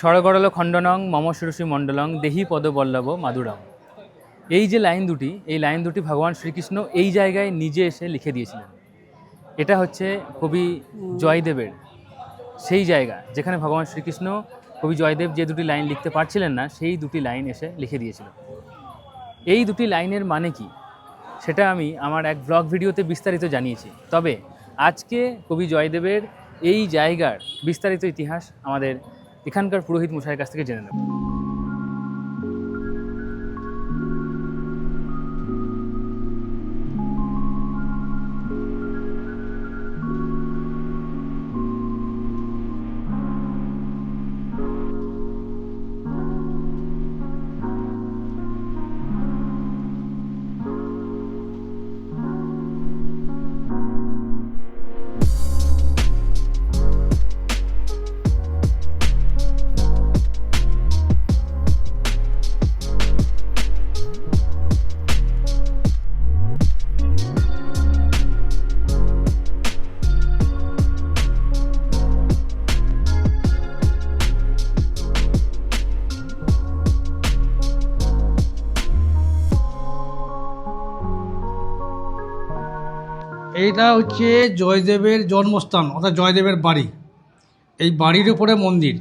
সরগরল খণ্ডনং মম শিরসি মণ্ডলং দেহি পদবল্লভ মাধুরম। এই যে লাইন দুটি ভগবান শ্রীকৃষ্ণ এই জায়গায় নিজে এসে লিখে দিয়েছিলেন। এটা হচ্ছে কবি জয়দেবের সেই জায়গা যেখানে ভগবান শ্রীকৃষ্ণ, কবি জয়দেব যে দুটি লাইন লিখতে পারছিলেন না, সেই দুটি লাইন এসে লিখে দিয়েছিল। এই দুটি লাইনের মানে কি সেটা আমি আমার এক ব্লগ ভিডিওতে বিস্তারিত জানিয়েছি। তবে আজকে কবি জয়দেবের এই জায়গার বিস্তারিত ইতিহাস আমাদের এখানকার পুরোহিত মশাইয়ের কাছ থেকে জেনে নেব। এইটা হচ্ছে জয়দেবের জন্মস্থান অর্থাৎ জয়দেবের বাড়ি। এই বাড়ির উপরে মন্দির।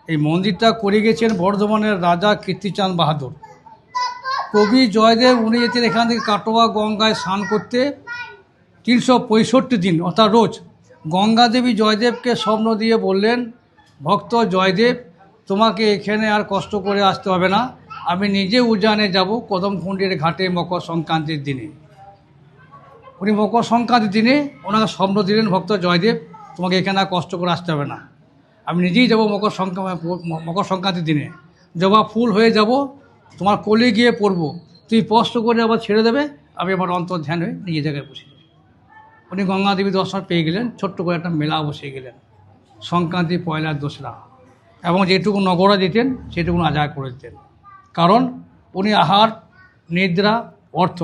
এই মন্দিরটা করে গেছেন বর্ধমানের রাজা কীর্তিচাঁদ বাহাদুর। কবি জয়দেব উনি যেতেন এখান থেকে কাটোয়া গঙ্গায় স্নান করতে 365 দিন অর্থাৎ রোজ। গঙ্গা দেবী জয়দেবকে স্বপ্ন দিয়ে বললেন, ভক্ত জয়দেব, তোমাকে এখানে আর কষ্ট করে আসতে হবে না, আমি নিজে উজানে যাব কদমকুণ্ডের ঘাটে মকর সংক্রান্তির দিনে। উনি মকর সংক্রান্তির দিনে ওনাকে স্বপ্ন দিলেন, ভক্ত জয়দেব, তোমাকে এখানে আর কষ্ট করে আসতে হবে না, আমি নিজেই যাবো মকর সংক্রান্তির দিনে। জবা ফুল হয়ে যাব, তোমার কোলে গিয়ে পড়বো, তুই স্পষ্ট করে আবার ছেড়ে দেবে, আমি আবার অন্তর ধ্যান হয়ে নিজের জায়গায় বসে যাবো। উনি গঙ্গা দেবী দর্শন পেয়ে গেলেন, ছোট্ট করে একটা মেলা বসিয়ে গেলেন সংক্রান্তি পয়লা দোসরা, এবং যেটুকু নগরা দিতেন সেটুকু আদায় করে দিতেন। কারণ উনি আহার, নিদ্রা, অর্থ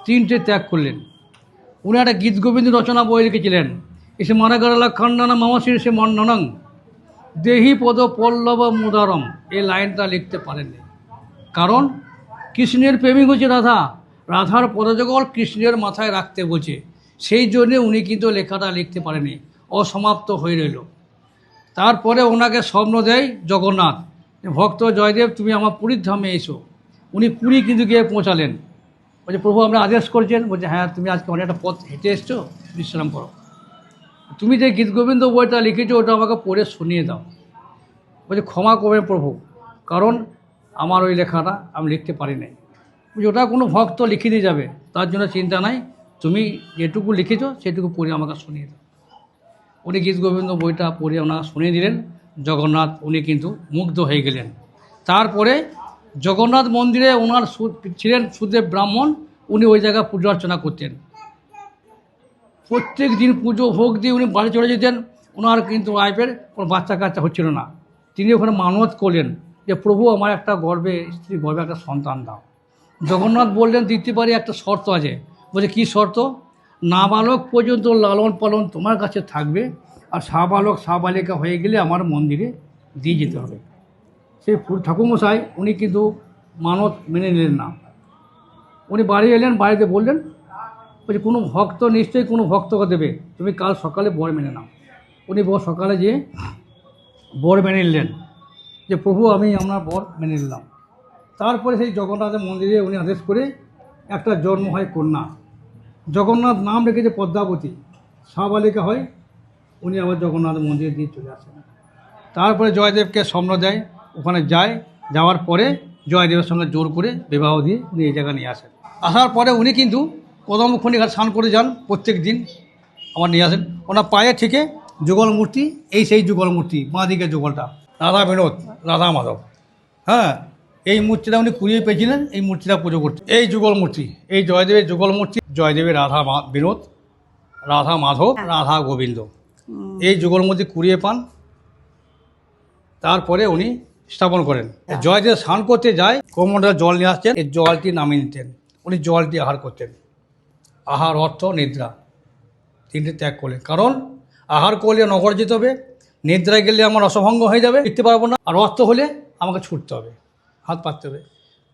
তিনটে ত্যাগ করলেন। উনি একটা গীত গোবিন্দ রচনা বই লিখেছিলেন, এসে মারাগারালা খণ্ডনা মামাশির সে মন্ডনং দেহি পদ পল্লব মুদারম। এই লাইনটা লিখতে পারেননি, কারণ কৃষ্ণের প্রেমিক হচ্ছে রাধা, রাধার পদযুগল কৃষ্ণের মাথায় রাখতে বলছে, সেই জন্যে উনি কিন্তু লেখাটা লিখতে পারেনি, অসমাপ্ত হয়ে রইল। তারপরে ওনাকে স্বপ্ন দেয় জগন্নাথ, ভক্ত জয়দেব তুমি আমার পুরীর ধামে এসো। উনি পুরী কিন্তু গিয়ে পৌঁছালেন। বলছে, প্রভু আমরা আদেশ করছেন? বলছে, হ্যাঁ, তুমি আজকে অনেকটা পথ হেঁটে এসছো, বিশ্রাম করো। তুমি যে গীত গোবিন্দ বইটা লিখেছো ওটা আমাকে পড়ে শুনিয়ে দাও। বলছে, ক্ষমা করবেন প্রভু, কারণ আমার ওই লেখাটা আমি লিখতে পারি নাই। বলছে, ওটা কোনো ভক্ত লিখে দিয়ে যাবে, তার জন্য চিন্তা নাই, তুমি যেটুকু লিখেছো সেটুকু পড়ে আমাকে শুনিয়ে দাও। উনি গীত গোবিন্দ বইটা পড়ে ওনাকে শুনিয়ে দিলেন। জগন্নাথ উনি কিন্তু মুগ্ধ হয়ে গেলেন। তারপরে জগন্নাথ মন্দিরে ওনার ছিলেন সুদেব ব্রাহ্মণ, উনি ওই জায়গায় পুজো অর্চনা করতেন। প্রত্যেক দিন পুজো ভোগ দিয়ে উনি বাড়ি চলে যেতেন। ওনার কিন্তু ওয়াইফের কোনো বাচ্চা কাচ্চা হচ্ছিল না। তিনি ওখানে মানত করলেন যে, প্রভু আমার একটা স্ত্রী গর্বে একটা সন্তান দাও। জগন্নাথ বললেন, দিতে পারি, একটা শর্ত আছে। বলছে, কী শর্ত? নাবালক পর্যন্ত লালন পালন তোমার কাছে থাকবে, আর সাবালক সাবালিকা হয়ে গেলে আমার মন্দিরে দিয়ে যেতে হবে। সেই ঠাকুরমশাই উনি কিন্তু মানত মেনে নিলেন না। উনি বাড়ি এলেন, বাড়িতে বললেন, বলছে, কোনো ভক্ত নিশ্চয়ই কোনো ভক্তকে দেবে, তুমি কাল সকালে বর মেনে নাও। উনি সকালে যেয়ে বর মেনে নিলেন যে, প্রভু আমি আপনার বর মেনে নিলাম। তারপরে সেই জগন্নাথের মন্দিরে উনি আদেশ করে একটা জন্ম হয় কন্যা। জগন্নাথ নাম রেখেছে পদ্মাবতী, সাবালিকা হয়। উনি আবার জগন্নাথ মন্দিরে দিয়ে চলে আসেন। তারপরে জয়দেবকে স্বপ্ন দেয়, ওখানে যায়, যাওয়ার পরে জয়দেবের সঙ্গে জোর করে বিবাহ দিয়ে উনি এই জায়গায় নিয়ে আসেন। আসার পরে উনি কিন্তু কদমকুণ্ডী ঘাট স্নান করে যান প্রত্যেক দিন, আবার নিয়ে আসেন। ওনার পায়ে থেকে যুগল মূর্তি, এই সেই যুগল মূর্তি, বাঁ দিকে যুগলটা রাধা বিনোদ, রাধা মাধব। হ্যাঁ, এই মূর্তিটা উনি কুড়িয়ে পেয়েছিলেন, এই মূর্তিটা পুজো করতেন। এই যুগল মূর্তি, এই জয়দেবের যুগল মূর্তি, জয়দেবের রাধা বিনোদ, রাধা মাধব, রাধা গোবিন্দ, এই যুগল মূর্তি কুড়িয়ে পান। তারপরে উনি স্থাপন করেন। জয়দেব স্নান করতে যায়, কোমরটা জল নিয়ে আসছেন, এই জলটি নামিয়ে নিতেন। উনি জলটি আহার করতেন। আহার, অর্থ, নিদ্রা তিনটে ত্যাগ করলেন। কারণ আহার করলে নগর যেতে হবে, নিদ্রায় গেলে আমার রসভঙ্গ হয়ে যাবে, লিখতে পারবো না, আর অর্থ হলে আমাকে ছুটতে হবে, হাত পাততে হবে।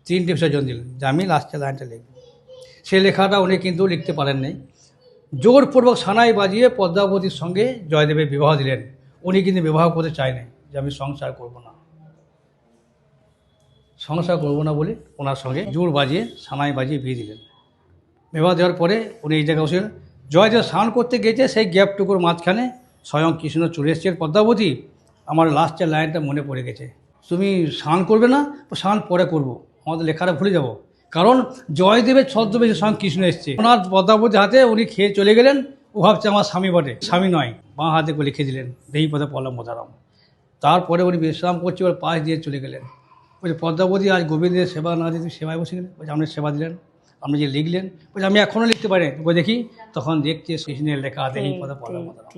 3টে বিসর্জন দিলেন যে আমি লাস্টের লাইনটা লিখব। সে লেখাটা উনি কিন্তু লিখতে পারেন নাই। জোরপূর্বক সানাই বাজিয়ে পদ্মাবতীর সঙ্গে জয়দেবের বিবাহ দিলেন। উনি কিন্তু বিবাহ করতে চায় নাই, যে আমি সংসার করব না, সংসার করবো না বলে ওনার সঙ্গে জোর বাজিয়ে সানাই বাজিয়ে বিয়ে দিলেন। বিবাহ দেওয়ার পরে উনি এই জায়গায় বসে জয়দেব স্নান করতে গেছে, সেই গ্যাপটুকুর মাঝখানে স্বয়ং কৃষ্ণ চলে এসছে। পদ্মাবতী, আমার লাস্টের লাইনটা মনে পড়ে গেছে, তুমি স্নান করবে না, স্নান পরে করবো, আমাদের লেখাটা ভুলে যাব। কারণ জয়দেবের ছদ্মবেশে স্বয়ং কৃষ্ণ এসছে। ওনার পদ্মাবতী হাতে উনি খেয়ে চলে গেলেন। ও ভাবছে আমার স্বামী বটে, স্বামী নয়, বাঁ হাতে করে লিখে দিলেন দেহি পদে পল্লব মোদারাম। তারপরে উনি বিশ্রাম করছে, ওর পাশ দিয়ে চলে গেলেন। বলছে পদ্মাবতী আজ গোবিন্দের সেবা না দিয়ে সেবায় বসে গেলেন। বলছে আপনি সেবা দিলেন, আপনি যে লিখলেন, বলছে আমি এখনও লিখতে পারি। দেখি তখন দেখছে কৃষ্ণের লেখা দেহি পদে পল্লব মোদারাম।